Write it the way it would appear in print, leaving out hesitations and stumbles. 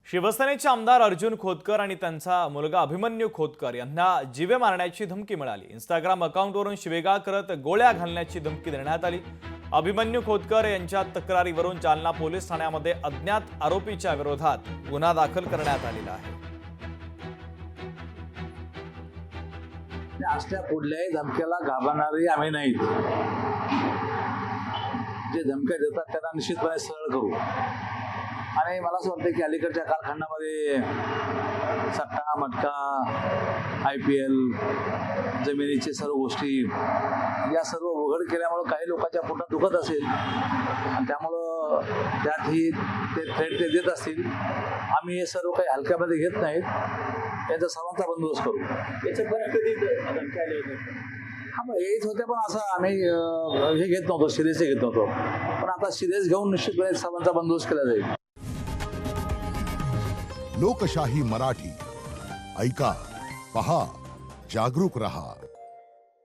शिवसेनेचे आमदार अर्जुन खोतकर आणि त्यांचा मुलगा अभिमन्यू खोतकर यांना जीवे मारण्याची धमकी मिळाली। इंस्टाग्राम अकाउंटवरून शिवेगाळ करत गोळ्या घालण्याची धमकी देण्यात आली। अभिमन्यू खोतकर यांच्या तक्रारीवरून जालना पोलीस ठाण्यामध्ये अज्ञात आरोपीच्या विरोधात गुन्हा दाखल करण्यात आलेला आहे। असल्या कुठल्याही धमक्याला घाबरणारे आम्ही नाहीत। जे धमक्या देतात त्यांना निश्चितपणे सरळ करू। आणि मला असं वाटतं की अलीकडच्या कालखंडामध्ये सट्टा मटका IPL जमिनीचे सर्व गोष्टी या सर्व उघड केल्यामुळे काही लोकांच्या पोटात दुखत असेल आणि त्यामुळं त्यातही ते थ्रेट ते देत असतील। आम्ही हे सर्व काही हलक्यामध्ये घेत नाहीत, याचा सर्वांचा बंदोबस्त करू। याचं पण कधी धमक्या आल्या होत्या? हा मग येत होते, पण असं आम्ही हे घेत नव्हतो, सिरियस घेत नव्हतो। पण आता सिरियस घेऊन निश्चितपणे सर्वांचा बंदोबस्त केला जाईल। लोकशाही मराठी ऐका, पहा, जागरूक रहा।